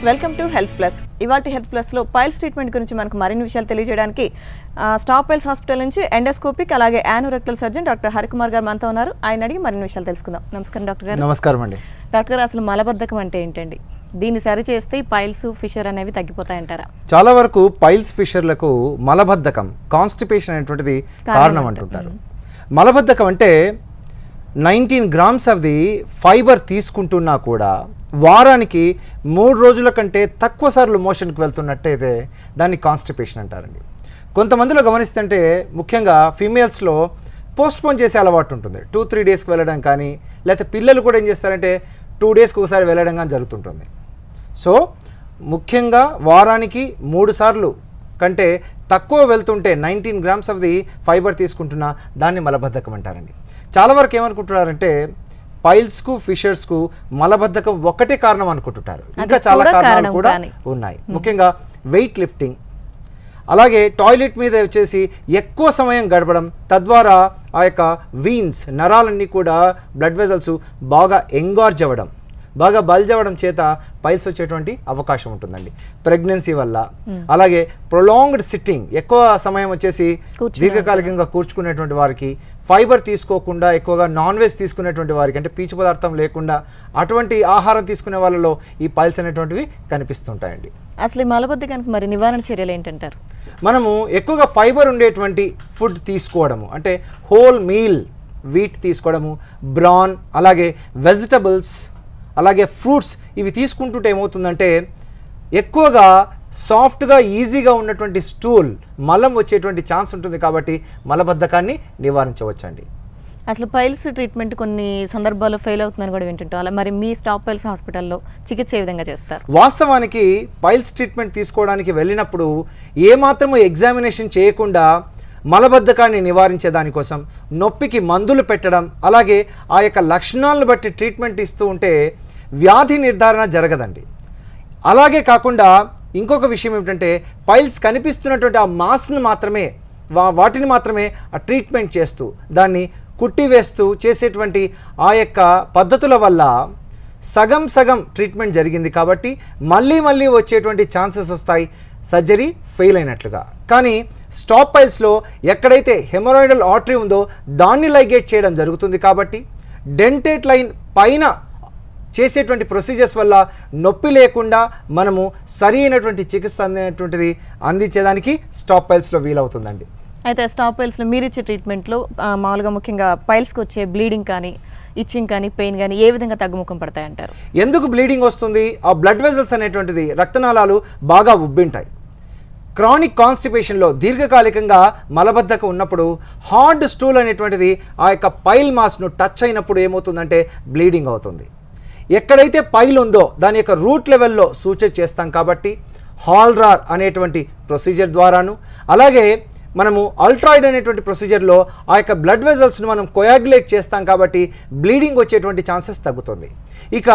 Welcome to health plus. ఇవాల్టి health ప్లస్లో piles treatment గురించి మనకు మరిన్ని విషయాలు తెలియజేయడానికి స్టాప్ పైల్స్ హాస్పిటల్ నుంచి ఎండోస్కోపిక్ అలాగే యానోరెక్టల్ సర్జన్ డాక్టర్ హరికుమార్ గారు మనతో ఉన్నారు. ఆయన అడిగి మరిన్ని విషయాలు తెలుసుకుందాం. నమస్కారం డాక్టర్ గారు. నమస్కారం అండి. డాక్టర్ గారు, అసలు మలబద్ధకం అంటే ఏంటండి? దీన్ని సరి చేస్తే పైల్స్ ఫిషర్ అనేవి తగ్గిపోతాయంటారా? చాలా వరకు పైల్స్ ఫిషర్లకు మలబద్ధకం, కాన్స్టిపేషన్ అనేటువంటిది కారణం అంటుంటారు. మలబద్ధకం అంటే 19 grams ఆఫ్ ది ఫైబర్ తీసుకుంటున్నా కూడా వారానికి 3 రోజుల కంటే తక్కువ సార్లు మోషన్కి వెళ్తున్నట్టయితే దాన్ని కాన్స్టిపేషన్ అంటారండి. కొంతమందిలో గమనిస్తుంటే ముఖ్యంగా ఫీమేల్స్లో పోస్ట్పోన్ చేసే అలవాటు ఉంటుంది. 2-3 డేస్కి వెళ్ళడం కానీ, లేకపోతే పిల్లలు కూడా ఏం చేస్తారంటే 2 డేస్కి ఒకసారి వెళ్ళడం కానీ జరుగుతుంటుంది. సో ముఖ్యంగా వారానికి 3 సార్లు కంటే తక్కువ వెళ్తుంటే 19 grams ఆఫ్ ది ఫైబర్ తీసుకుంటున్నా దాన్ని మలబద్ధకం అంటారండి. చాలా వరకు ఏమనుకుంటున్నారంటే పైల్స్కు ఫిషర్స్కు మలబద్ధకం ఒక్కటే కారణం అనుకుంటుంటారు. ఇంకా చాలా కారణాలు కూడా ఉన్నాయి. ముఖ్యంగా వెయిట్ లిఫ్టింగ్, అలాగే టాయిలెట్ మీద వచ్చేసి ఎక్కువ సమయం గడపడం, తద్వారా ఆ యొక్క వీన్స్ నరాలన్నీ కూడా బ్లడ్ వెజల్స్ బాగా ఎంగార్జ్ అవ్వడం, బాగా బల్జ్ అవ్వడం చేత పైల్స్ వచ్చేటువంటి అవకాశం ఉంటుందండి. ప్రెగ్నెన్సీ వల్ల, అలాగే ప్రొలాంగ్డ్ సిట్టింగ్, ఎక్కువ సమయం వచ్చేసి దీర్ఘకాలికంగా కూర్చుకునేటువంటి వారికి, ఫైబర్ తీసుకోకుండా ఎక్కువగా నాన్ వెజ్ తీసుకునేటువంటి వారికి, అంటే పీచు పదార్థం లేకుండా అటువంటి ఆహారం తీసుకునే వాళ్ళలో ఈ పైల్స్ అనేటువంటివి కనిపిస్తుంటాయండి. అసలు ఈ మలబద్ధకానికి మరి నివారణ చర్యలు ఏంటంటారు? మనము ఎక్కువగా ఫైబర్ ఉండేటువంటి ఫుడ్ తీసుకోవడము, అంటే హోల్ మీల్ వీట్ తీసుకోవడము, బ్రాన్, అలాగే వెజిటబుల్స్, అలాగే ఫ్రూట్స్, ఇవి తీసుకుంటుంటే ఏమవుతుందంటే ఎక్కువగా సాఫ్ట్గా ఈజీగా ఉన్నటువంటి స్టూల్, మలం వచ్చేటువంటి ఛాన్స్ ఉంటుంది. కాబట్టి మలబద్ధకాన్ని నివారించవచ్చండి. అసలు పైల్స్ ట్రీట్మెంట్ కొన్ని సందర్భాల్లో ఫెయిల్ అవుతుందని కూడా వింటుంటాం. అలా మరి మీ స్టాప్ పైల్స్ హాస్పిటల్లో చికిత్స ఏ విధంగా చేస్తారు? వాస్తవానికి పైల్స్ ట్రీట్మెంట్ తీసుకోవడానికి వెళ్ళినప్పుడు ఏమాత్రము ఎగ్జామినేషన్ చేయకుండా మలబద్ధకాన్ని నివారించే దానికోసం నొప్పికి మందులు పెట్టడం, అలాగే ఆ యొక్క లక్షణాలను బట్టి ట్రీట్మెంట్ ఇస్తూ ఉంటే వ్యాధి నిర్ధారణ జరగదండి. అలాగే కాకుండా ఇంకొక విషయం ఏమిటంటే పైల్స్ కనిపిస్తున్నటువంటి ఆ మాస్ని మాత్రమే, వాటిని మాత్రమే ఆ ట్రీట్మెంట్ చేస్తూ దాన్ని కుట్టివేస్తూ చేసేటువంటి ఆ యొక్క పద్ధతుల వల్ల సగం సగం ట్రీట్మెంట్ జరిగింది కాబట్టి మళ్ళీ మళ్ళీ వచ్చేటువంటి ఛాన్సెస్ వస్తాయి సర్జరీ ఫెయిల్ అయినట్లుగా. కానీ స్టాప్ పైల్స్లో ఎక్కడైతే హెమరాయిడల్ ఆర్టరీ ఉందో దాన్ని లైగేట్ చేయడం జరుగుతుంది కాబట్టి డెంటేట్ లైన్ పైన చేసేటువంటి ప్రొసీజర్స్ వల్ల నొప్పి లేకుండా మనము సరి అయినటువంటి చికిత్స అనేటువంటిది అందించేదానికి స్టాప్ పైల్స్లో వీలవుతుందండి. అయితే స్టాప్ పైల్స్లో మీరు ఇచ్చే ట్రీట్మెంట్లో మామూలుగా ముఖ్యంగా పైల్స్కి వచ్చే బ్లీడింగ్ కానీ, ఇచ్చింగ్ కానీ, పెయిన్ కానీ ఏ విధంగా తగ్గుముఖం పడతాయంటారు? ఎందుకు బ్లీడింగ్ వస్తుంది? ఆ బ్లడ్ వెజల్స్ అనేటువంటిది, రక్తనాళాలు బాగా ఉబ్బింటాయి. క్రానిక్ కాన్స్టిపేషన్లో దీర్ఘకాలికంగా మలబద్ధకం ఉన్నప్పుడు హార్డ్ స్టూల్ అనేటువంటిది ఆ యొక్క పైల్ మాస్ను టచ్ అయినప్పుడు ఏమవుతుందంటే బ్లీడింగ్ అవుతుంది. ఎక్కడైతే పైల్ ఉందో దాని యొక్క రూట్ లెవెల్లో సూచన చేస్తాం కాబట్టి హాల్రార్ అనేటువంటి ప్రొసీజర్ ద్వారాను, అలాగే మనము అల్ట్రాయిడ్ అనేటువంటి ప్రొసీజర్లో ఆ యొక్క బ్లడ్ వెజల్స్ను మనం కోయాగులేట్ చేస్తాం కాబట్టి బ్లీడింగ్ వచ్చేటువంటి ఛాన్సెస్ తగ్గుతుంది. ఇక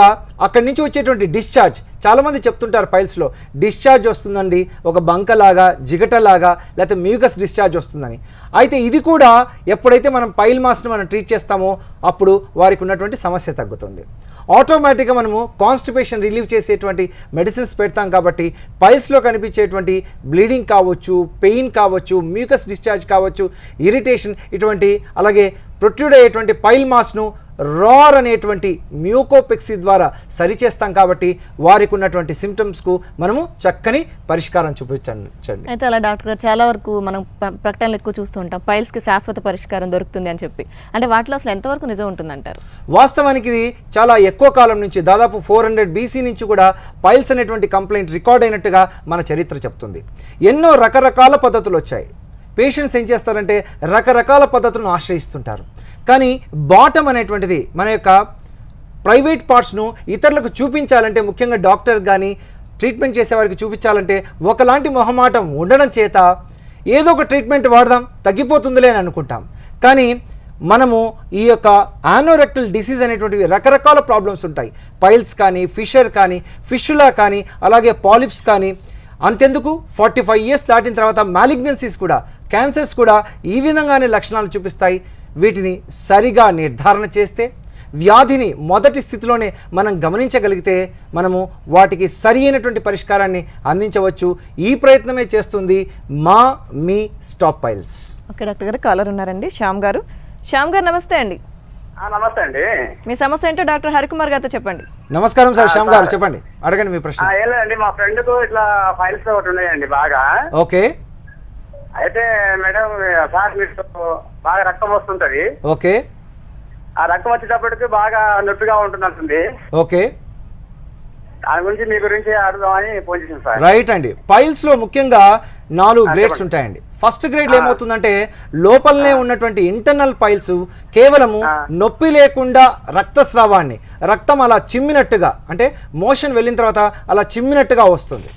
అక్కడి నుంచి వచ్చేటువంటి డిశ్చార్జ్, చాలామంది చెప్తుంటారు పైల్స్లో డిశ్చార్జ్ వస్తుందండి, ఒక బంకలాగా, జిగటలాగా, లేకపోతే మ్యూకస్ డిశ్చార్జ్ వస్తుందని. అయితే ఇది కూడా ఎప్పుడైతే మనం పైల్ మాస్ని మనం ట్రీట్ చేస్తామో అప్పుడు వారికి ఉన్నటువంటి సమస్య తగ్గుతుంది. ఆటోమేటిక్గా మనము కాన్స్టిపేషన్ రిలీవ్ చేసేటువంటి మెడిసిన్స్ పెడతాం కాబట్టి పైల్స్లో కనిపించేటువంటి బ్లీడింగ్ కావచ్చు, పెయిన్ కావచ్చు, మ్యూకస్ డిశ్చార్జ్ కావచ్చు, ఇరిటేషన్, ఇటువంటి అలాగే ప్రొట్రూడ్ అయ్యేటువంటి పైల్ మాస్ను రార్ అనేటువంటి మ్యూకోపెక్సీ ద్వారా సరిచేస్తాం కాబట్టి వారికి ఉన్నటువంటి సిమ్టమ్స్కు మనము చక్కని పరిష్కారం చూపించండి. అయితే అలా డాక్టర్ గారు, చాలా వరకు మనం ప్రకటనలు ఎక్కువ చూస్తూ ఉంటాం పైల్స్కి శాశ్వత పరిష్కారం దొరుకుతుంది అని చెప్పి. అంటే వాటిలో అసలు ఎంతవరకు నిజం ఉంటుందంటారు? వాస్తవానికి ఇది చాలా ఎక్కువ కాలం నుంచి, దాదాపు 400 BC నుంచి కూడా పైల్స్ అనేటువంటి కంప్లైంట్ రికార్డ్ అయినట్టుగా మన చరిత్ర చెప్తుంది. ఎన్నో రకరకాల పద్ధతులు వచ్చాయి. పేషెంట్స్ ఏం చేస్తారంటే రకరకాల పద్ధతులను ఆశ్రయిస్తుంటారు. కానీ బాటమ్ అనేటువంటిది మన యొక్క ప్రైవేట్ పార్ట్స్ను ఇతరులకు చూపించాలంటే, ముఖ్యంగా డాక్టర్ కానీ ట్రీట్మెంట్ చేసేవారికి చూపించాలంటే ఒకలాంటి మొహమాటం ఉండడం చేత ఏదో ఒక ట్రీట్మెంట్ వాడదాం తగ్గిపోతుందిలే అని అనుకుంటాం. కానీ మనము ఈ యొక్క యానోరెక్టల్ డిసీజ్ అనేటువంటివి రకరకాల ప్రాబ్లమ్స్ ఉంటాయి. పైల్స్ కానీ, ఫిషర్ కానీ, ఫిషులా కానీ, అలాగే పాలిప్స్ కానీ, అంతెందుకు 45 years దాటిన తర్వాత మ్యాలిగ్నెన్సీస్ కూడా, క్యాన్సర్స్ కూడా ఈ విధంగానే లక్షణాలు చూపిస్తాయి. వీటిని సరిగా నిర్ధారణ చేస్తే వ్యాధిని మొదటి స్థితిలోనే మనం గమనించగలిగితే మనము వాటికి సరి అయినటువంటి పరిష్కారాన్ని అందించవచ్చు. ఈ ప్రయత్నమే చేస్తుంది మీ స్టాప్ పైల్స్. ఓకే డాక్టర్ గారు, కాలర్ ఉన్నారండి, శ్యామ్ గారు. శ్యామ్ గారు నమస్తే అండి. నమస్తే అండి. మీ సమస్య ఏంటో డాక్టర్ హరికుమార్ గారితో చెప్పండి. నమస్కారం సార్, శ్యామ్ గారు చెప్పండి, అడగండి మీ ప్రశ్న. ఏం లేదండి, మా ఫ్రెండ్ కు ఇట్లా ఫైల్స్ ఒకటి ఉన్నాయండి బాగా. ఓకే. అయితే మేడం సార్ మీకు బాగా రక్తం వస్తుంటది. ఓకే. ఆ రక్తం వచ్చేటప్పటికి బాగా నొప్పిగా ఉంటుంది. ఓకే. దాని గురించి మీ గురించి అడుగుదామని ఫోన్ చేసాను సార్. రైట్ అండి. పైల్స్ లో ముఖ్యంగా 4 గ్రేడ్స్ ఉంటాయండి. ఫస్ట్ గ్రేడ్ ఏమవుతుందంటే లోపలనే ఉన్నటువంటి ఇంటర్నల్ పైల్స్ కేవలము నొప్పి లేకుండా రక్తస్రావాన్ని, రక్తం అలా చిమ్మినట్టుగా, అంటే మోషన్ వెళ్ళిన తర్వాత అలా చిమ్మినట్టుగా వస్తుంది.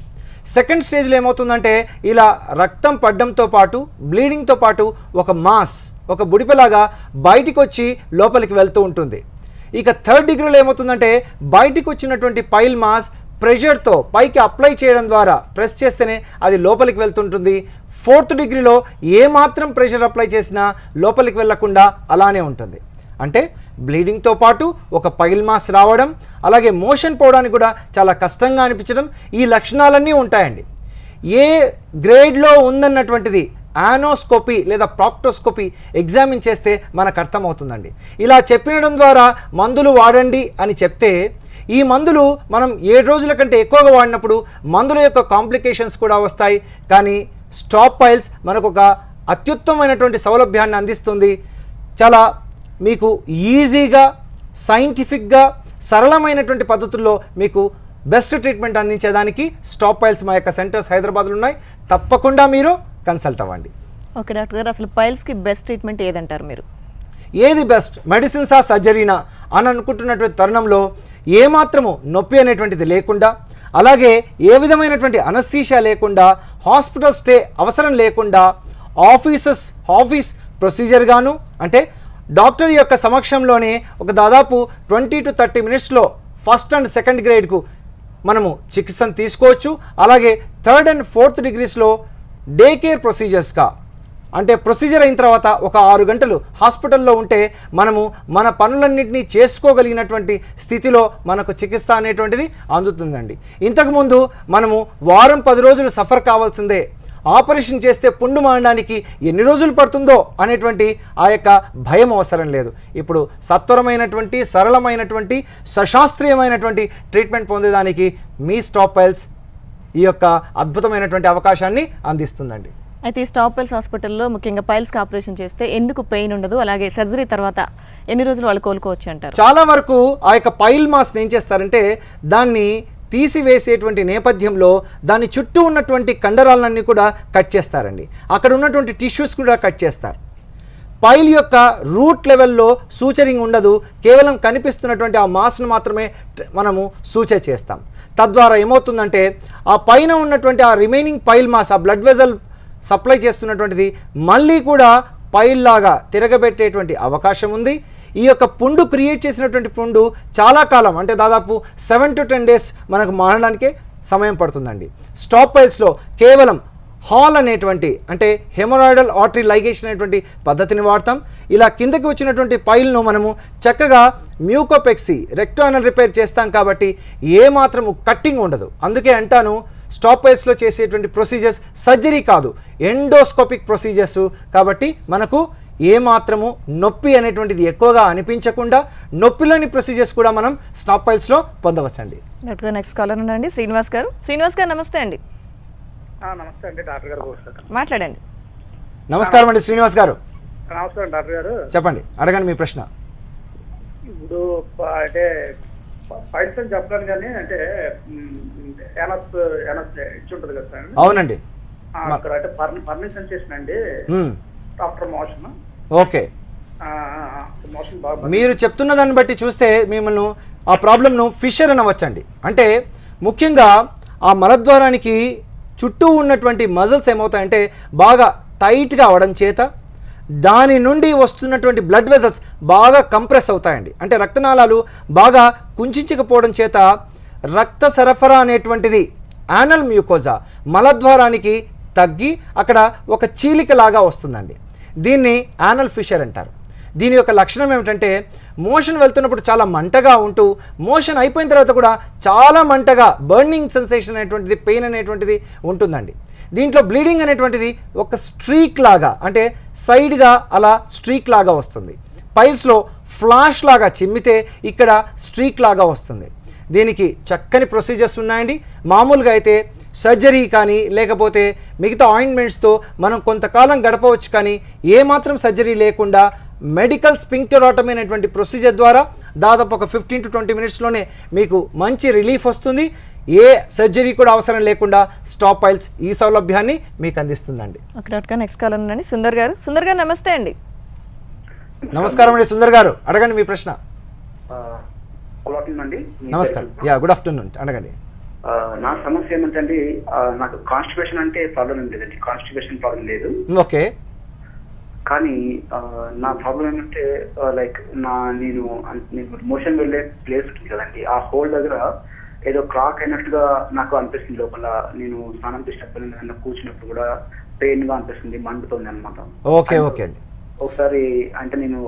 సెకండ్ స్టేజ్లో ఏమవుతుందంటే ఇలా రక్తం పడ్డంతో పాటు బ్లీడింగ్తో పాటు ఒక మాస్, ఒక బుడిపెలాగా బయటికి వచ్చి లోపలికి వెళ్తూ ఉంటుంది. ఇక థర్డ్ డిగ్రీలో ఏమవుతుందంటే బయటికి వచ్చినటువంటి పైల్ మాస్ ప్రెషర్తో పైకి అప్లై చేయడం ద్వారా ప్రెస్ చేస్తేనే అది లోపలికి వెళ్తుంటుంది. ఫోర్త్ డిగ్రీలో ఏమాత్రం ప్రెషర్ అప్లై చేసినా లోపలికి వెళ్లకుండా అలానే ఉంటుంది. అంటే బ్లీడింగ్తో పాటు ఒక పైల్ మాస్ రావడం, అలాగే మోషన్ పోవడానికి కూడా చాలా కష్టంగా అనిపించడం, ఈ లక్షణాలన్నీ ఉంటాయండి. ఏ గ్రేడ్లో ఉందన్నటువంటిది యానోస్కోపీ లేదా ప్రాక్టోస్కోపీ ఎగ్జామిన్ చేస్తే మనకు అర్థమవుతుందండి. ఇలా చెప్పడం ద్వారా మందులు వాడండి అని చెప్తే ఈ మందులు మనం 7 రోజుల కంటే ఎక్కువగా వాడినప్పుడు మందుల యొక్క కాంప్లికేషన్స్ కూడా వస్తాయి. కానీ స్టాప్ పైల్స్ మనకు ఒక అత్యుత్తమమైనటువంటి సౌలభ్యాన్ని అందిస్తుంది. చాలా మీకు ఈజీగా, సైంటిఫిక్గా, సరళమైనటువంటి పద్ధతుల్లో మీకు బెస్ట్ ట్రీట్మెంట్ అందించేదానికి స్టాప్ పైల్స్ మా యొక్క సెంటర్స్ హైదరాబాద్లో ఉన్నాయి. తప్పకుండా మీరు కన్సల్ట్ అవ్వండి. ఓకే డాక్టర్ గారు, అసలు పైల్స్కి బెస్ట్ ట్రీట్మెంట్ ఏదంటారు మీరు? ఏది బెస్ట్, మెడిసిన్సా సర్జరీనా అని అనుకుంటున్నటువంటి తరుణంలో ఏమాత్రము నొప్పి అనేటువంటిది లేకుండా, అలాగే ఏ విధమైనటువంటి అనస్థీషియా లేకుండా, హాస్పిటల్ స్టే అవసరం లేకుండా ఆఫీస్ ప్రొసీజర్ గాను, అంటే డాక్టర్ యొక్క సమక్షంలోనే ఒక దాదాపు 20 to 30 మినిట్స్లో ఫస్ట్ అండ్ సెకండ్ గ్రేడ్కు మనము చికిత్సను తీసుకోవచ్చు. అలాగే థర్డ్ అండ్ ఫోర్త్ డిగ్రీస్లో డే కేర్ ప్రొసీజర్స్గా, అంటే ప్రొసీజర్ అయిన తర్వాత ఒక 6 గంటలు హాస్పిటల్లో ఉంటే మనము మన పనులన్నింటినీ చేసుకోగలిగినటువంటి స్థితిలో మనకు చికిత్స అనేటువంటిది అందుతుందండి. ఇంతకుముందు మనము వారం 10 రోజులు సఫర్ కావాల్సిందే, ఆపరేషన్ చేస్తే పుండు మారడానికి ఎన్ని రోజులు పడుతుందో అనేటువంటి ఆ యొక్క భయం అవసరం లేదు. ఇప్పుడు సత్వరమైనటువంటి, సరళమైనటువంటి, సశాస్త్రీయమైనటువంటి ట్రీట్మెంట్ పొందేదానికి మీ స్టాప్ పైల్స్ ఈ యొక్క అద్భుతమైనటువంటి అవకాశాన్ని అందిస్తుందండి. అయితే ఈ స్టాప్ పైల్స్ హాస్పిటల్లో ముఖ్యంగా పైల్స్కి ఆపరేషన్ చేస్తే ఎందుకు పెయిన్ ఉండదు, అలాగే సర్జరీ తర్వాత ఎన్ని రోజులు వాళ్ళు కోలుకోవచ్చు అంటారు? చాలా వరకు ఆ యొక్క పైల్ మాస్ని ఏం చేస్తారంటే దాన్ని తీసివేసేటువంటి నేపథ్యంలో దాని చుట్టూ ఉన్నటువంటి కండరాలన్నీ కూడా కట్ చేస్తారండి. అక్కడ ఉన్నటువంటి టిష్యూస్ కూడా కట్ చేస్తారు. పైల్ యొక్క రూట్ లెవెల్లో సూచరింగ్ ఉండదు, కేవలం కనిపిస్తున్నటువంటి ఆ మాస్ను మాత్రమే మనము సూచర్ చేస్తాం. తద్వారా ఏమవుతుందంటే ఆ పైన ఉన్నటువంటి ఆ రిమైనింగ్ పైల్ మాస్, ఆ బ్లడ్ వెజల్ సప్లై చేస్తున్నటువంటిది మళ్ళీ కూడా పైల్ లాగా తిరగబెట్టేటువంటి అవకాశం ఉంది. ఈ యొక్క పుండు క్రియేట్ చేసినటువంటి పుండు చాలా కాలం, అంటే దాదాపు 7 to 10 days మనకు మారడానికే సమయం పడుతుందండి. స్టాప్ పైల్స్లో కేవలం హాల్ అనేటువంటి, అంటే హెమరాయిడల్ ఆర్టరీ లైగేషన్ అనేటువంటి పద్ధతిని వాడతాం. ఇలా కిందకి వచ్చినటువంటి పైల్ను మనము చక్కగా మ్యూకోపెక్సీ, రెక్టానల్ రిపేర్ చేస్తాం కాబట్టి ఏమాత్రము కట్టింగ్ ఉండదు. అందుకే అంటాను స్టాప్ పైల్స్లో చేసేటువంటి ప్రొసీజర్స్ సర్జరీ కాదు, ఎండోస్కోపిక్ ప్రొసీజర్స్. కాబట్టి మనకు ఏమాత్రము నొప్పి అనేటువంటిది ఎక్కువగా అనిపించకుండా నొప్పిలోని ప్రొసీజర్స్ కూడా మనం స్టాప్ పైల్స్లో పొందవచ్చండి. డాక్టర్ నెక్స్ట్ కాలర్ ఉన్నారండి, శ్రీనివాస్ గారు. శ్రీనివాస్ గారు నమస్తే అండి. నమస్తే అండి డాక్టర్ గారు. మాట్లాడండి. నమస్కారం అండి శ్రీనివాస్ గారు. నమస్కారం డాక్టర్ గారు. చెప్పండి, అడగండి మీ ప్రశ్న. ఇప్పుడు అంటే ఫైల్స్ అని చెప్పాను కానీ అంటే ఎనస్ ఇచ్చి ఉంటుంది కదా సార్? అవునండి. అక్కడ అంటే పర్మిషన్ చేసినండి ఆఫ్టర్ మోషన్. ఓకే. మోషన్ బాగా మీరు చెప్తున్న దాన్ని బట్టి చూస్తే మిమ్మల్ని ఆ ప్రాబ్లంను ఫిషర్ అనవచ్చండి. అంటే ముఖ్యంగా ఆ మలద్వారానికి చుట్టూ ఉన్నటువంటి మజిల్స్ ఏమవుతాయంటే బాగా టైట్గా అవడం చేత దాని నుండి వస్తున్నటువంటి బ్లడ్ వెజల్స్ బాగా కంప్రెస్ అవుతాయండి. అంటే రక్తనాళాలు బాగా కుంచించకపోవడం చేత రక్త సరఫరా అనేటువంటిది యానల్ మ్యూకోజా మలద్వారానికి తగ్గి అక్కడ ఒక చీలికలాగా వస్తుందండి. దీన్ని యానల్ ఫిషర్ అంటారు. దీని యొక్క లక్షణం ఏమిటంటే మోషన్ వెళ్తున్నప్పుడు చాలా మంటగా ఉంటూ మోషన్ అయిపోయిన తర్వాత కూడా చాలా మంటగా బర్నింగ్ సెన్సేషన్ అనేటువంటిది, పెయిన్ అనేటువంటిది ఉంటుందండి. దీంట్లో బ్లీడింగ్ అనేటువంటిది ఒక స్ట్రీక్ లాగా, అంటే సైడ్గా అలా స్ట్రీక్ లాగా వస్తుంది. పైల్స్లో ఫ్లాష్ లాగా చిమ్మితే ఇక్కడ స్ట్రీక్ లాగా వస్తుంది. దీనికి చక్కని ప్రొసీజర్స్ ఉన్నాయండి. మామూలుగా అయితే సర్జరీ కానీ లేకపోతే మిగతా ఆయింట్మెంట్స్తో మనం కొంతకాలం గడపవచ్చు, కానీ ఏమాత్రం సర్జరీ లేకుండా మెడికల్ స్పింక్టెరాటమీ అనేటువంటి ప్రొసీజర్ ద్వారా దాదాపు ఒక 15 to 20 మినిట్స్లోనే మీకు మంచి రిలీఫ్ వస్తుంది. ఏ సర్జరీ కూడా అవసరం లేకుండా స్టాప్ పైల్స్ ఈ సౌలభ్యాన్ని మీకు అందిస్తుందండి. ఓకే డాక్టర్, నెక్స్ట్ కాల్ ఉందండి సుందర్ గారు. సుందర్ గారు నమస్తే అండి. నమస్కారం అండి సుందర్ గారు, అడగండి మీ ప్రశ్న. అండి నమస్కారం. గుడ్ ఆఫ్టర్నూన్, అడగండి. నా సమస్య ఏమంటే నాకు కాన్స్టిపేషన్ అంటే ప్రాబ్లం ఏం లేదండి, కాన్స్టిపేషన్ ప్రాబ్లం లేదు. ఓకే. కానీ నా ప్రాబ్లం ఏమంటే లైక్ నేను మోషన్ వెళ్ళే ప్లేస్ ఉంటుంది కదండి, ఆ హోల్ దగ్గర ఏదో క్రాక్ అయినట్టుగా నాకు అనిపిస్తుంది. లోపల నేను స్నానం చేసినప్పుడు కూర్చున్నప్పుడు కూడా పెయిన్ గా అనిపిస్తుంది, మండుతుంది అనమాట. ఓకే ఓకే అండి. ఒకసారి అంటే నేను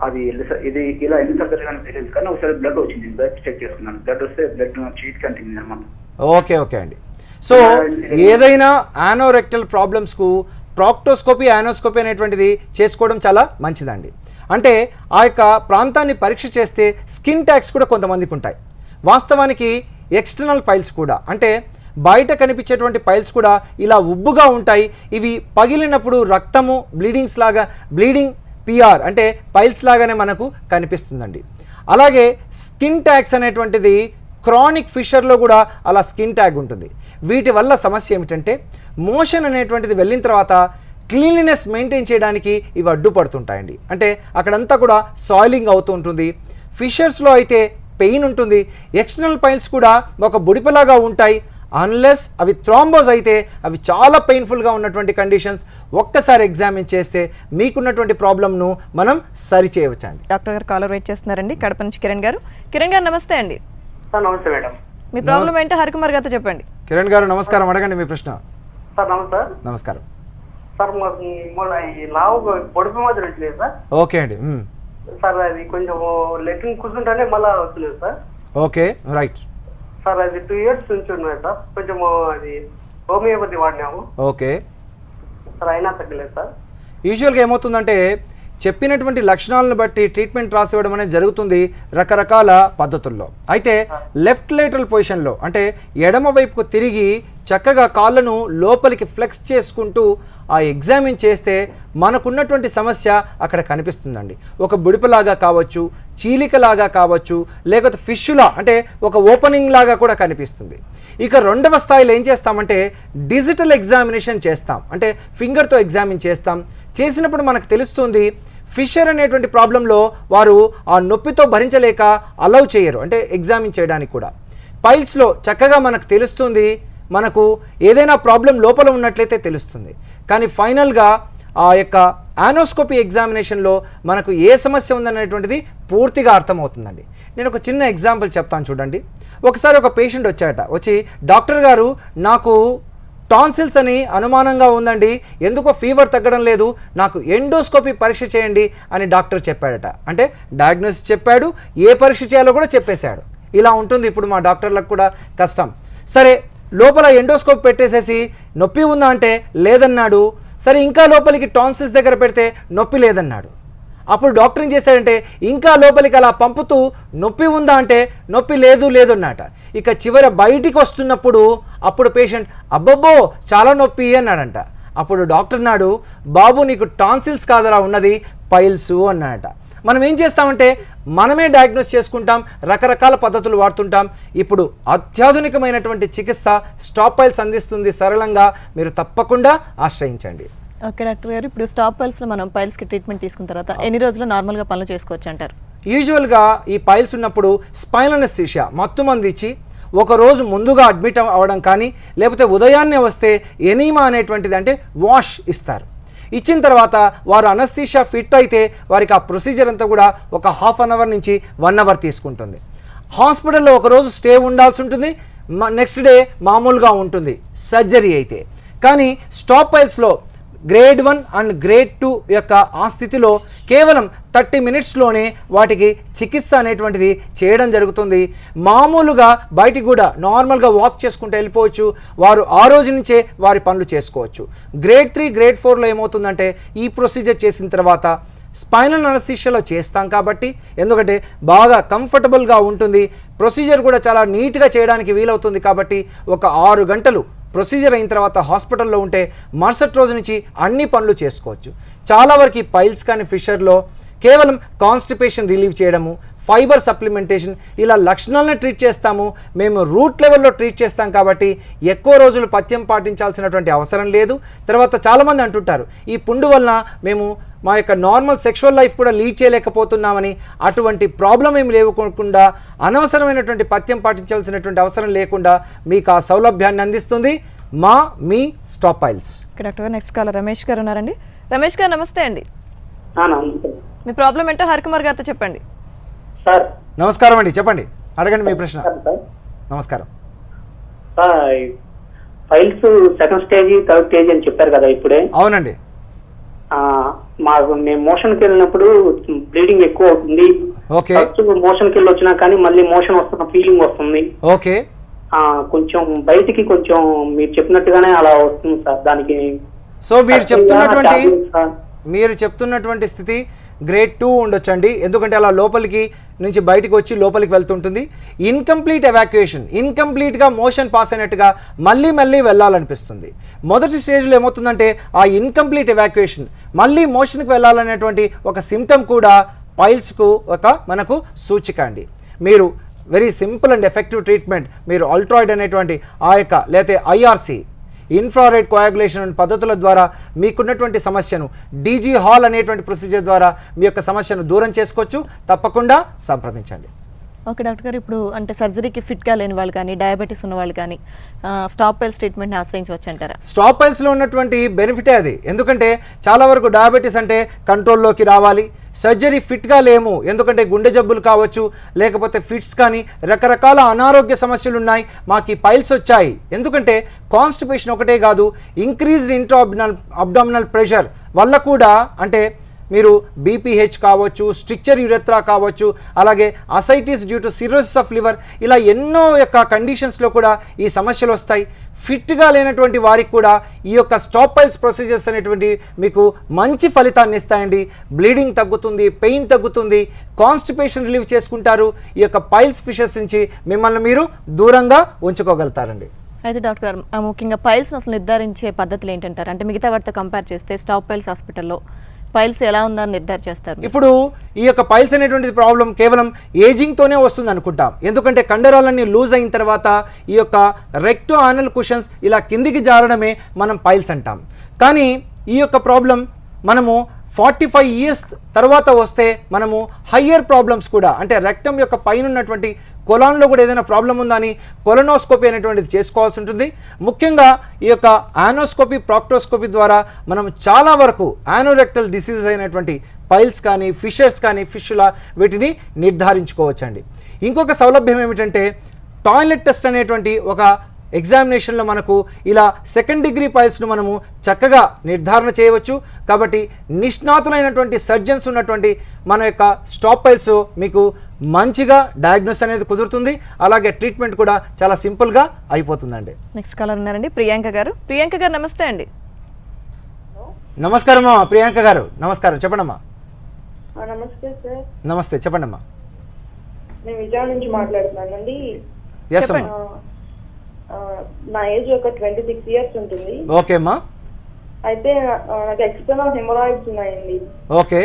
అది ఇది ఇలా ఎన్నిసార్లు జరిగానో తెలియదు, కానీ ఒకసారి బ్లడ్ వచ్చింది, బ్లడ్ చెక్ చేసుకున్నాను. బ్లడ్ వస్తే బ్లడ్ చీట్ కంటింది అనమాట. ఓకే ఓకే అండి. సో ఏదైనా యానోరెక్టల్ ప్రాబ్లమ్స్కు ప్రాక్టోస్కోపీ, యానోస్కోపీ అనేటువంటిది చేసుకోవడం చాలా మంచిదండి. అంటే ఆ యొక్క ప్రాంతాన్ని పరీక్ష చేస్తే స్కిన్ ట్యాగ్స్ కూడా కొంతమందికి ఉంటాయి. వాస్తవానికి ఎక్స్టర్నల్ పైల్స్ కూడా, అంటే బయట కనిపించేటువంటి పైల్స్ కూడా ఇలా ఉబ్బుగా ఉంటాయి. ఇవి పగిలినప్పుడు రక్తము బ్లీడింగ్స్ లాగా, బ్లీడింగ్ పిఆర్ అంటే పైల్స్ లాగానే మనకు కనిపిస్తుందండి. అలాగే స్కిన్ ట్యాగ్స్ అనేటువంటిది క్రానిక్ ఫిషర్లో కూడా అలా స్కిన్ ట్యాగ్ ఉంటుంది. వీటి వల్ల సమస్య ఏమిటంటే మోషన్ అనేటువంటిది వెళ్ళిన తర్వాత క్లీన్లీనెస్ మెయింటైన్ చేయడానికి ఇవి అడ్డుపడుతుంటాయండి. అంటే అక్కడంతా కూడా సాయిలింగ్ అవుతూ ఉంటుంది. ఫిషర్స్లో అయితే పెయిన్ ఉంటుంది. ఎక్స్టర్నల్ పైల్స్ కూడా ఒక బుడిపలాగా ఉంటాయి. అన్లెస్ అవి థ్రాంబోస్ అయితే అవి చాలా పెయిన్ఫుల్గా ఉన్నటువంటి కండిషన్స్. ఒక్కసారి ఎగ్జామిన్ చేస్తే మీకున్నటువంటి ప్రాబ్లమ్ను మనం సరి చేయవచ్చండి. డాక్టర్ గారు కాలర్ వెయిట్ చేస్తున్నారండి, కడప నుంచి కిరణ్ గారు. కిరణ్ గారు నమస్తే అండి. నమస్తే మేడం. మీ ప్రాబ్లం ఏంటో హరికుమార్ గారితో చెప్పండి. కిరణ్ గారు నమస్కారం, అడగండి మీ ప్రశ్న. సార్ నమస్తే. నమస్కారం సార్, మాకు లావు పొడుపు మాత్రం వచ్చలేదు సార్. ఓకే అండి. సార్ అది కొంచెం లెట్రిన్ కూర్చుంటానే మళ్ళీ వస్తలేదు సార్. Okay right. సార్ అది 2 years నుంచి ఉన్నాయి సార్. కొంచెం అది హోమియోపతి వాడినాము. ఓకే సార్ అయినా తగ్గలేదు సార్. యూజువల్గా ఏమవుతుందంటే చెప్పినటువంటి లక్షణాలను బట్టి ట్రీట్మెంట్ రాసివ్వడం అనేది జరుగుతుంది రకరకాల పద్ధతుల్లో. అయితే లెఫ్ట్ లేటరల్ పొజిషన్లో, అంటే ఎడమ వైపుకు తిరిగి చక్కగా కాళ్ళను లోపలికి ఫ్లెక్స్ చేసుకుంటూ ఆ ఎగ్జామిన్ చేస్తే మనకున్నటువంటి సమస్య అక్కడ కనిపిస్తుందండి. ఒక బుడిపలాగా కావచ్చు, చీలికలాగా కావచ్చు, లేకపోతే ఫిష్లా అంటే ఒక ఓపెనింగ్ లాగా కూడా కనిపిస్తుంది. ఇక రెండవ స్థాయిలో ఏం చేస్తామంటే డిజిటల్ ఎగ్జామినేషన్ చేస్తాం, అంటే ఫింగర్తో ఎగ్జామిన్ చేస్తాం. చేసినప్పుడు మనకు తెలుస్తుంది ఫిషర్ అనేటువంటి ప్రాబ్లంలో వారు ఆ నొప్పితో భరించలేక అలౌ చేయరు, అంటే ఎగ్జామిన్ చేయడానికి కూడా. పైల్స్లో చక్కగా మనకు తెలుస్తుంది, మనకు ఏదైనా ప్రాబ్లం లోపల ఉన్నట్లయితే తెలుస్తుంది. కానీ ఫైనల్గా ఆ యొక్క యానోస్కోపీ ఎగ్జామినేషన్లో మనకు ఏ సమస్య ఉందనేటువంటిది పూర్తిగా అర్థమవుతుందండి. నేను ఒక చిన్న ఎగ్జాంపుల్ చెప్తాను చూడండి. ఒకసారి ఒక పేషెంట్ వచ్చి డాక్టర్ గారు నాకు టాన్సిల్స్ అని అనుమానంగా ఉందండి, ఎందుకో ఫీవర్ తగ్గడం లేదు, నాకు ఎండోస్కోపీ పరీక్ష చేయండి అని డాక్టర్ చెప్పాడట. అంటే డయాగ్నోసిస్ చెప్పాడు, ఏ పరీక్ష చేయాలో కూడా చెప్పేశాడు. ఇలా ఉంటుంది ఇప్పుడు మా డాక్టర్లకు కూడా కష్టం. సరే లోపల ఎండోస్కోప్ పెట్టేసేసి నొప్పి ఉందా అంటే లేదన్నాడు. సరే ఇంకా లోపలికి టాన్సిల్స్ దగ్గర పెడితే నొప్పి లేదన్నాడు. అప్పుడు డాక్టర్ ఏం చేశాడంటే ఇంకా లోపలికి అలా పంపుతూ నొప్పి ఉందా అంటే నొప్పి లేదు అన్నట. ఇక చివరి బయటికి వస్తున్నప్పుడు అప్పుడు పేషెంట్ అబ్బబ్బో చాలా నొప్పి అన్నాడంట. అప్పుడు డాక్టర్ అన్నాడు, బాబు నీకు టాన్సిల్స్ కాదరా ఉన్నది, పైల్స్ అన్నాడట. మనం ఏం చేస్తామంటే మనమే డయాగ్నోస్ చేసుకుంటాం, రకరకాల పద్ధతులు వాడుతుంటాం. ఇప్పుడు అత్యాధునికమైనటువంటి చికిత్స స్టాప్ పైల్స్ అందిస్తుంది సరళంగా, మీరు తప్పకుండా ఆశ్రయించండి. ఓకే డాక్టర్ గారు, ఇప్పుడు స్టాప్ పైల్స్లో మనం పైల్స్కి ట్రీట్మెంట్ తీసుకున్న తర్వాత ఎన్ని రోజులు నార్మల్గా పనులు చేసుకోవచ్చు అంటారు? యూజువల్గా ఈ పైల్స్ ఉన్నప్పుడు స్పైనల్ అనెస్థీషియా మత్తు మందు ఇచ్చి ఒక రోజు ముందుగా అడ్మిట్ అవ్వడం కానీ, లేకపోతే ఉదయాన్నే వస్తే ఎనీమా అనేటువంటిది అంటే వాష్ ఇస్తారు. ఇచ్చిన తర్వాత వారు అనెస్థీషియా ఫిట్ అయితే వారికి ఆ ప్రొసీజర్ అంతా కూడా ఒక 1/2 hour నుంచి 1 hour తీసుకుంటుంది. హాస్పిటల్లో ఒకరోజు స్టే ఉండాల్సి ఉంటుంది, నెక్స్ట్ డే మామూలుగా ఉంటుంది సర్జరీ అయితే. కానీ స్టాప్ పైల్స్లో గ్రేడ్ 1 అండ్ గ్రేడ్ 2 యొక్క ఆ స్థితిలో కేవలం 30 మినిట్స్లోనే వాటికి చికిత్స అనేటువంటిది చేయడం జరుగుతుంది. మామూలుగా బయటికి కూడా నార్మల్గా వాక్ చేసుకుంటూ వెళ్ళిపోవచ్చు, వారు ఆ రోజు నుంచే వారి పనులు చేసుకోవచ్చు. గ్రేడ్ 3 గ్రేడ్ 4లో ఏమవుతుందంటే ఈ ప్రొసీజర్ చేసిన తర్వాత స్పైనల్ అనస్థీషియాలో చేస్తాం కాబట్టి, ఎందుకంటే బాగా కంఫర్టబుల్గా ఉంటుంది, ప్రొసీజర్ కూడా చాలా నీట్గా చేయడానికి వీలవుతుంది కాబట్టి ఒక 6 గంటలు ప్రొసీజర్ అయిన తర్వాత హాస్పిటల్లో ఉంటే మరుసటి రోజు నుంచి అన్ని పనులు చేసుకోవచ్చు. చాలా వరకు పైల్స్ కానీ ఫిషర్లో కేవలం కాన్స్టిపేషన్ రిలీవ్ చేయడము, ఫైబర్ సప్లిమెంటేషన్ ఇలా లక్షణాలను ట్రీట్ చేస్తాము. మేము రూట్ లెవెల్లో ట్రీట్ చేస్తాం కాబట్టి ఎక్కువ రోజులు పథ్యం పాటించాల్సినటువంటి అవసరం లేదు. తర్వాత చాలామంది అంటుంటారు ఈ పుండు వలన మేము మా యొక్క నార్మల్ సెక్షువల్ లైఫ్ కూడా లీడ్ చేయలేకపోతున్నామని. అటువంటి ప్రాబ్లం ఏమి లేకుండా అనవసరమైనటువంటి పథ్యం పాటించాల్సినటువంటి అవసరం లేకుండా మీకు ఆ సౌలభ్యాన్ని అందిస్తుంది మీ స్టాప్ పైల్స్. డాక్టర్ గారు నెక్స్ట్ కాలర్ రమేష్ గారు ఉన్నారండి. రమేష్ గారు నమస్తే అండి. నమస్తే మీ ప్రాబ్లం ఏంటో హరికుమార్ గారితో చెప్పండి. సార్. నమస్కారం అండి, చెప్పండి, అడగండి మీ ప్రశ్న. నమస్కారం sir. Files second stage third stage అని చెప్పారు కదా ఇప్పుడే. అవునండి. మేము మోషన్కి వెళ్ళినప్పుడు బ్లీడింగ్ ఎక్కువ అవుతుంది. ఓకే. మోషన్కి వెళ్ళి వచ్చినా కానీ మళ్ళీ మోషన్ వస్తున్న ఫీలింగ్ వస్తుంది. ఓకే. కొంచెం బయటికి కొంచెం మీరు చెప్పినట్టుగానే అలా వస్తుంది సార్. దానికి సో మీరు చెప్తున్నటువంటి స్థితి గ్రేడ్ 2 ఉండొచ్చండి, ఎందుకంటే అలా లోపలికి నుంచి బయటకు వచ్చి లోపలికి వెళ్తుంటుంది. ఇన్కంప్లీట్ ఎవాక్యుయేషన్, ఇన్కంప్లీట్గా మోషన్ పాస్ అయినట్టుగా మళ్ళీ వెళ్ళాలనిపిస్తుంది. మొదటి స్టేజ్లో ఏమవుతుందంటే ఆ ఇన్కంప్లీట్ ఎవాక్యుయేషన్ మళ్ళీ మోషన్కి వెళ్ళాలనేటువంటి ఒక సిమ్టమ్ కూడా పైల్స్కు ఒక మనకు సూచిక అండి. మీరు very simple and effective treatment మీరు అల్ట్రాయిడ్ అనేటువంటి ఆ యొక్క లేకపోతే ఐఆర్సి ఇన్ఫ్రారెడ్ కోయాగులేషన్ పద్ధతుల ద్వారా మీకున్నటువంటి సమస్యను డీజీ హాల్ అనేటువంటి ప్రొసీజర్ ద్వారా మీ యొక్క సమస్యను దూరం చేసుకోవచ్చు. తప్పకుండా సంప్రదించండి. ఓకే డాక్టర్ గారు, ఇప్పుడు అంటే సర్జరీకి ఫిట్గా లేని వాళ్ళు కానీ డయాబెటీస్ ఉన్న వాళ్ళు కానీ స్టాప్ పైల్స్ ట్రీట్మెంట్ని ఆశ్రయించవచ్చు అంటారా? స్టాప్ పైల్స్లో ఉన్నటువంటి బెనిఫిటే అది. ఎందుకంటే చాలా వరకు డయాబెటీస్ అంటే కంట్రోల్లోకి రావాలి, సర్జరీ ఫిట్గా లేము, ఎందుకంటే గుండె జబ్బులు కావచ్చు, లేకపోతే ఫిట్స్ కానీ రకరకాల అనారోగ్య సమస్యలు ఉన్నాయి, మాకు ఈ పైల్స్ వచ్చాయి. ఎందుకంటే కాన్స్టిపేషన్ ఒకటే కాదు, ఇంక్రీజ్డ్ ఇంట్రా అబ్డామినల్ ప్రెషర్ వల్ల కూడా, అంటే మీరు బీపీహెచ్ కావచ్చు, స్ట్రిక్చర్ యురెత్రా కావచ్చు, అలాగే ascites due to cirrhosis of liver, ఇలా ఎన్నో యొక్క కండిషన్స్లో కూడా ఈ సమస్యలు వస్తాయి. ఫిట్గా లేనటువంటి వారికి కూడా ఈ యొక్క స్టాప్ పైల్స్ ప్రొసీజర్స్ అనేటువంటి మీకు మంచి ఫలితాన్ని ఇస్తాయండి. బ్లీడింగ్ తగ్గుతుంది, పెయిన్ తగ్గుతుంది, కాన్స్టిపేషన్ రిలీవ్ చేసుకుంటారు. ఈ యొక్క పైల్స్ ఫిషెస్ నుంచి మిమ్మల్ని మీరు దూరంగా ఉంచుకోగలుగుతారండి. అయితే డాక్టర్ గారు ముఖ్యంగా పైల్స్ అసలు నిర్ధారించే పద్ధతులు ఏంటంటారు? అంటే మిగతా వాటితో కంపేర్ చేస్తే స్టాప్ పైల్స్ హాస్పిటల్లో పైల్స్ ఎలా ఉందని నిర్ధారిస్తారు? ఇప్పుడు ఈ యొక్క పైల్స్ అనేటువంటి ప్రాబ్లం కేవలం ఏజింగ్తోనే వస్తుంది అనుకుంటాం, ఎందుకంటే కండరాలన్నీ లూజ్ అయిన తర్వాత ఈ యొక్క రెక్టో ఆనల్ కుషన్స్ ఇలా కిందికి జారడమే మనం పైల్స్ అంటాం. కానీ ఈ యొక్క ప్రాబ్లం మనము 45 ఇయర్స్ తర్వాత వస్తే మనము హయ్యర్ ప్రాబ్లమ్స్ కూడా, అంటే రెక్టం యొక్క పైన ఉన్నటువంటి కొలాన్లో కూడా ఏదైనా ప్రాబ్లం ఉందా అని కొలనోస్కోపీ అనేటువంటిది చేసుకోవాల్సి ఉంటుంది. ముఖ్యంగా ఈ యొక్క ఆనోస్కోపీ, ప్రాక్టోస్కోపీ ద్వారా మనం చాలా వరకు ఆనోరెక్టల్ డిసీజెస్ అయినటువంటి పైల్స్ కానీ ఫిషర్స్ కానీ ఫిష్లా వీటిని నిర్ధారించుకోవచ్చండి. ఇంకొక సౌలభ్యం ఏమిటంటే టాయిలెట్ టెస్ట్ అనేటువంటి ఒక ఎగ్జామినేషన్లో మనకు ఇలా సెకండ్ డిగ్రీ పైల్స్ను మనము చక్కగా నిర్ధారణ చేయవచ్చు. కాబట్టి నిష్ణాతులైనటువంటి సర్జన్స్ ఉన్నటువంటి మన యొక్క స్టాప్ పైల్స్ మీకు మంచిగా డయాగ్నోస్ అనేది కుదురుతుంది, అలాగే ట్రీట్మెంట్ కూడా చాలా సింపుల్గా అయిపోతుందండి. నెక్స్ట్ కాలర్ ఉన్నారండి, ప్రియాంక గారు. ప్రియాంక గారు నమస్తే అండి. నమస్కారం అమ్మా ప్రియాంక గారు, నమస్కారం, చెప్పండమ్మా. నమస్తే సార్. నమస్తే, చెప్పండమ్మా. నేను విజయవాడ నుంచి మాట్లాడుతున్నానండి. ఎస్ అమ్మా. నా ఏజ్ ఒక 26 ఇయర్స్ ఉంటుంది. ఓకే అమ్మా. అయితే నాకు ఎక్స్టర్నల్ హెమరాయిడ్స్ ఉన్నాయండి. ఓకే.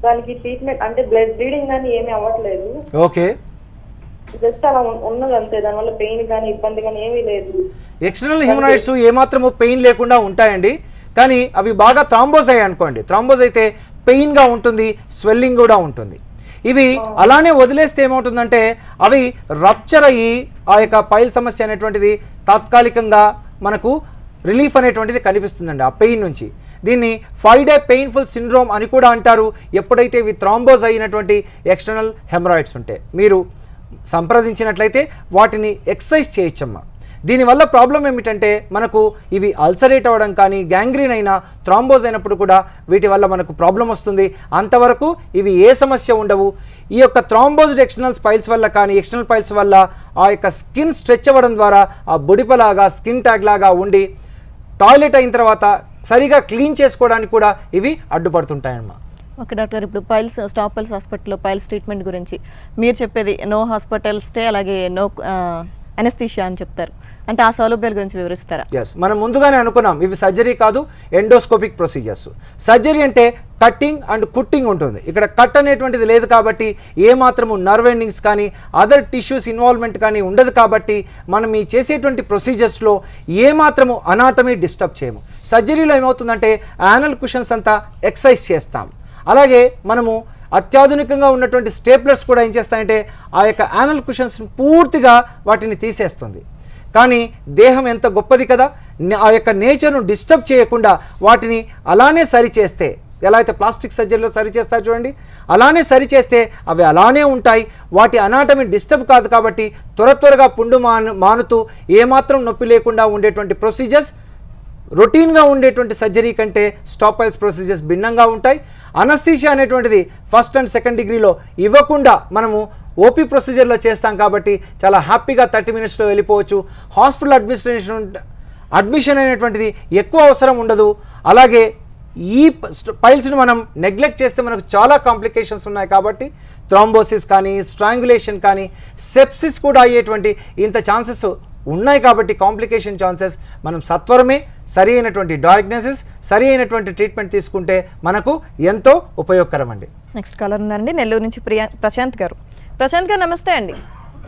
దానికి ట్రీట్మెంట్ అంటే బ్లీడింగ్ కానీ ఏమీ అవ్వట్లేదు. ఓకే. జస్ట్ అలా ఉన్నది అంతే, దానివల్ల పెయిన్ కానీ ఇబ్బంది కానీ ఏమీ లేదు. ఎక్స్టర్నల్ హెమరాయిడ్స్ ఏమాత్రము పెయిన్ లేకుండా ఉంటాయండి, కానీ అవి బాగా థ్రాంబోజ్ అయ్యాయి అనుకోండి, థ్రాంబోజ్ అయితే పెయిన్గా ఉంటుంది, స్వెల్లింగ్ కూడా ఉంటుంది. ఇవి అలానే వదిలేస్తే ఏమవుతుందంటే అవి రప్చర్ అయ్యి ఆ యొక్క పైల్ సమస్య అనేటువంటిది తాత్కాలికంగా మనకు రిలీఫ్ అనేటువంటిది కనిపిస్తుందండి ఆ పెయిన్ నుంచి. దీన్ని 5-day పెయిన్ఫుల్ సిండ్రోమ్ అని కూడా అంటారు, ఎప్పుడైతే ఇవి థ్రాంబోజ్ అయినటువంటి ఎక్స్టర్నల్ హెమరాయిడ్స్ ఉంటే. మీరు సంప్రదించినట్లయితే వాటిని ఎక్సర్సైజ్ చేయొచ్చమ్మా. దీనివల్ల ప్రాబ్లం ఏమిటంటే మనకు ఇవి అల్సరేట్ అవ్వడం కానీ గ్యాంగ్రీన్ అయినా థ్రాంబోజ్ అయినప్పుడు కూడా వీటి వల్ల మనకు ప్రాబ్లం వస్తుంది. అంతవరకు ఇవి ఏ సమస్య ఉండవు. ఈ యొక్క థ్రాంబోజ్డ్ ఎక్స్టర్నల్ పైల్స్ వల్ల కానీ ఎక్స్టర్నల్ పైల్స్ వల్ల ఆ యొక్క స్కిన్ స్ట్రెచ్ అవ్వడం ద్వారా ఆ బుడిపలాగా స్కిన్ ట్యాగ్ లాగా ఉండి టాయిలెట్ అయిన తర్వాత సరిగా క్లీన్ చేసుకోవడానికి కూడా ఇవి అడ్డుపడుతుంటాయన్నమాట. ఓకే డాక్టర్, ఇప్పుడు పైల్స్ స్టాప్ పైల్స్ హాస్పిటల్లో పైల్స్ ట్రీట్మెంట్ గురించి మీరు చెప్పేది నో హాస్పిటల్ స్టే, అలాగే నో అనెస్థీషియా అని చెప్తారు. అంటే ఆ సౌలభ్యాల గురించి వివరిస్తారా? ఎస్, మనం ముందుగానే అనుకున్నాం ఇవి సర్జరీ కాదు, ఎండోస్కోపిక్ ప్రొసీజర్స్. సర్జరీ అంటే కట్టింగ్ అండ్ కుట్టింగ్ ఉంటుంది. ఇక్కడ కట్ అనేటువంటిది లేదు కాబట్టి ఏ మాత్రము నర్వ్ ఎండింగ్స్ కానీ అదర్ టిష్యూస్ ఇన్వాల్వ్మెంట్ కానీ ఉండదు కాబట్టి మనం ఈ చేసేటువంటి ప్రొసీజర్స్లో ఏ మాత్రము అనాటమీ డిస్టర్బ్ చేయము. సర్జరీలో ఏమవుతుందంటే యానల్ కుషన్స్ అంతా ఎక్సర్సైజ్ చేస్తాం. అలాగే మనము అత్యాధునికంగా ఉన్నటువంటి స్టేప్లర్స్ కూడా ఏం చేస్తాయంటే ఆ యొక్క యానల్ కుషన్స్ పూర్తిగా వాటిని తీసేస్తుంది. కానీ దేహం ఎంత గొప్పది కదా, ఆ యొక్క నేచర్ను డిస్టర్బ్ చేయకుండా వాటిని అలానే సరిచేస్తే, ఎలా అయితే ప్లాస్టిక్ సర్జరీలో సరిచేస్తారు చూడండి, అలానే సరిచేస్తే అవి అలానే ఉంటాయి. వాటి అనాటమీ డిస్టర్బ్ కాదు కాబట్టి త్వరగా పుండు మానుతూ ఏమాత్రం నొప్పి లేకుండా ఉండేటువంటి ప్రొసీజర్స్ రొటీన్గా ఉండేటువంటి సర్జరీ కంటే స్టాప్ పైల్స్ ప్రొసీజర్స్ భిన్నంగా ఉంటాయి. అనస్థీషియా అనేటువంటిది ఫస్ట్ అండ్ సెకండ్ డిగ్రీలో ఇవ్వకుండా మనము ఓపీ ప్రొసీజర్లో చేస్తాం కాబట్టి చాలా హ్యాపీగా 30 మినిట్స్లో వెళ్ళిపోవచ్చు. హాస్పిటల్ అడ్మిషన్ అనేటువంటిది ఎక్కువ అవసరం ఉండదు. అలాగే ఈ పైల్స్ని మనం నెగ్లెక్ట్ చేస్తే మనకు చాలా కాంప్లికేషన్స్ ఉన్నాయి కాబట్టి థ్రాంబోసిస్ కానీ స్ట్రాంగులేషన్ కానీ సెప్సిస్ కూడా అయ్యేటువంటి ఇంత ఛాన్సెస్ ఉన్నాయి కాబట్టి కాంప్లికేషన్ ఛాన్సెస్ మనం సత్వరమే సరి అయినటువంటి డయాగ్నోసిస్, సరి అయినటువంటి ట్రీట్మెంట్ తీసుకుంటే మనకు ఎంతో ఉపయోగకరం అండి. నెక్స్ట్ కాలర్ ఉన్నారండి, నెల్లూరు నుంచి ప్రశాంత్ గారు. ప్రశాంత్ గారు నమస్తే అండి.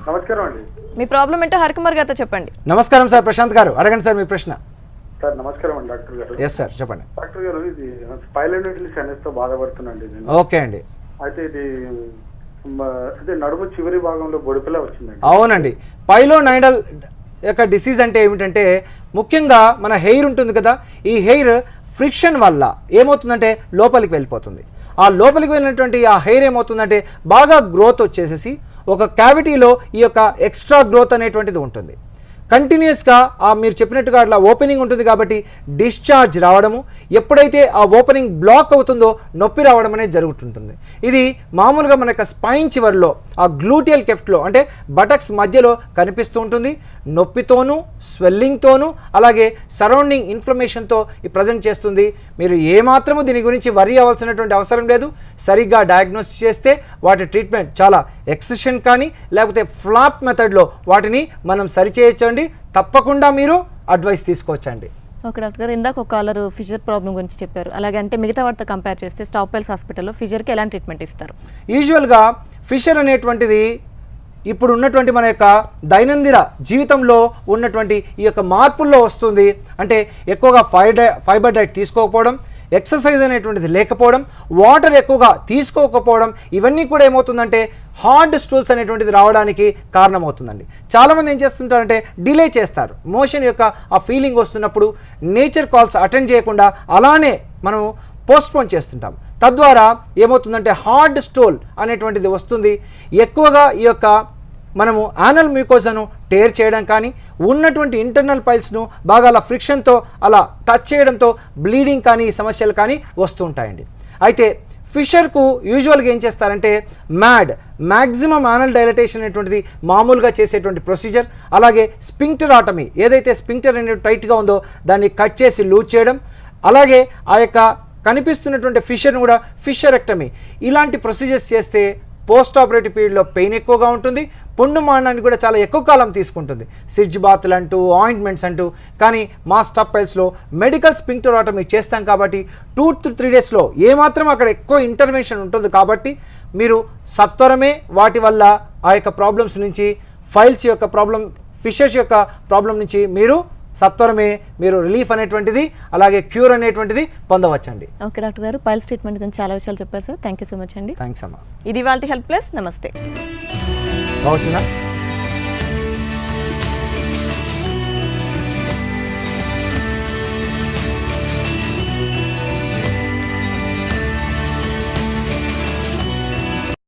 నమస్కారం అండి. మీ ప్రాబ్లం ఏంటో హరికుమార్ గారితో చెప్పండి. నమస్కారం సార్, ప్రశాంత్ గారు అడగండి సార్ మీ ప్రశ్న. సార్ నమస్కారం అండి డాక్టర్ గారు. ఎస్ సార్ చెప్పండి. డాక్టర్ గారు, ఇది స్పైలోనైటిస్ తో బాధపడుతున్నాండి నేను. ఓకే అండి. అయితే ఇది అదే నడుము చివరి భాగంలో బొడిపిలా వచ్చిందండి. అవునండి, పైలోనైడల్ యొక్క డిసీజ్ అంటే ఏమిటంటే ముఖ్యంగా మన హెయిర్ ఉంటుంది కదా, ఈ హెయిర్ ఫ్రిక్షన్ వల్ల ఏమవుతుందంటే లోపలికి వెళ్ళిపోతుంది. ఆ లోపలికి వెళ్ళినటువంటి ఆ హెయిర్ ఏమవుతుందంటే బాగా గ్రోత్ వచ్చేసేసి ఒక క్యావిటీలో ఈ యొక్క ఎక్స్ట్రా గ్రోత్ అనేటువంటిది ఉంటుంది. కంటిన్యూస్గా మీరు చెప్పినట్టుగా అట్లా ఓపెనింగ్ ఉంటుంది కాబట్టి డిశ్చార్జ్ రావడము, ఎప్పుడైతే ఆ ఓపెనింగ్ బ్లాక్ అవుతుందో నొప్పి రావడం అనేది జరుగుతుంటుంది. ఇది మామూలుగా మన యొక్క స్పైన్ చివరిలో ఆ గ్లూటియల్ కెఫ్ట్లో అంటే బటక్స్ మధ్యలో కనిపిస్తూ ఉంటుంది. నొప్పితోనూ స్వెల్లింగ్తోనూ అలాగే సరౌండింగ్ ఇన్ఫ్లమేషన్తో ప్రజెంట్ చేస్తుంది. మీరు ఏమాత్రము దీని గురించి వరీ అవ్వాల్సినటువంటి అవసరం లేదు. సరిగ్గా డయాగ్నోస్ చేస్తే వాటి ట్రీట్మెంట్ చాలా ఎక్సెషన్ కానీ లేకపోతే ఫ్లాప్ మెథడ్లో వాటిని మనం సరిచేయచ్చండి. తప్పకుండా మీరు అడ్వైస్ తీసుకోవచ్చండి. ఓకే డాక్టర్ గారు, ఇందాక ఒక కాలర్ ఫిషర్ ప్రాబ్లం గురించి చెప్పారు. అలాగే అంటే మిగతా వాటితో కంపేర్ చేస్తే స్టాప్ పైల్స్ హాస్పిటల్లో ఫిషర్కి ఎలాంటి ట్రీట్మెంట్ ఇస్తారు? యూజువల్గా ఫిషర్ అనేటువంటిది ఇప్పుడు ఉన్నటువంటి మన యొక్క దైనందిన జీవితంలో ఉన్నటువంటి ఈ యొక్క మార్పుల్లో వస్తుంది. అంటే ఎక్కువగా ఫైబర్ డైట్ తీసుకోకపోవడం, ఎక్సర్సైజ్ అనేటువంటిది లేకపోవడం, వాటర్ ఎక్కువగా తీసుకోకపోవడం, ఇవన్నీ కూడా ఏమవుతుందంటే హార్డ్ స్టూల్స్ అనేటువంటిది రావడానికి కారణమవుతుందండి. చాలామంది ఏం చేస్తుంటారంటే డిలే చేస్తారు. మోషన్ యొక్క ఆ ఫీలింగ్ వస్తున్నప్పుడు నేచర్ కాల్స్ అటెండ్ చేయకుండా అలానే మనం పోస్ట్పోన్ చేస్తుంటాం. తద్వారా ఏమవుతుందంటే హార్డ్ స్టూల్ అనేటువంటిది వస్తుంది. ఎక్కువగా ఈ యొక్క మనము యానల్ మ్యూకోజాను టేర్ చేయడం కానీ ఉన్నటువంటి ఇంటర్నల్ పైల్స్ను బాగా అలా ఫ్రిక్షన్తో అలా టచ్ చేయడంతో బ్లీడింగ్ కానీ సమస్యలు కానీ వస్తూ ఉంటాయండి. అయితే ఫిషర్కు యూజువల్గా ఏం చేస్తారంటే మ్యాక్సిమం యానల్ డైలటేషన్ అనేటువంటిది మామూలుగా చేసేటువంటి ప్రొసీజర్. అలాగే స్పింక్టరాటమీ, ఏదైతే స్పింక్టర్ అనేది టైట్గా ఉందో దాన్ని కట్ చేసి లూజ్ చేయడం, అలాగే ఆ యొక్క కనిపిస్తున్నటువంటి ఫిషర్ను కూడా ఫిషరెక్టమీ, ఇలాంటి ప్రొసీజర్స్ చేస్తే పోస్ట్ ఆపరేటివ్ పీరియడ్లో పెయిన్ ఎక్కువగా ఉంటుంది. పుండు మానడానికి కూడా చాలా ఎక్కువ కాలం తీసుకుంటుంది. సిడ్జ్ బాత్లు అంటూ ఆయింట్మెంట్స్ అంటూ. కానీ మా స్టాప్ పైల్స్లో మెడికల్ స్పింక్టరాటమీ చేస్తాం కాబట్టి 2 to 3 డేస్లో ఏమాత్రం అక్కడ ఎక్కువ ఇంటర్వెన్షన్ ఉంటుంది కాబట్టి మీరు సత్వరమే వాటి వల్ల ఆ యొక్క ప్రాబ్లమ్స్ నుంచి ఫైల్స్ యొక్క ప్రాబ్లం, ఫిషర్స్ యొక్క ప్రాబ్లం నుంచి సత్వరమే మీరు రిలీఫ్ అనేటువంటిది అలాగే క్యూర్ అనేటువంటిది పొందవచ్చండి. ఓకే డాక్టర్ గారు, పైల్స్ ట్రీట్మెంట్ గురించి చాలా విషయాలు చెప్పారు sir. Thank you so much అండి. థ్యాంక్స్ అమ్మా. ఇది వాళ్ళ హెల్ప్ ప్లస్. నమస్తే. బాగుందా?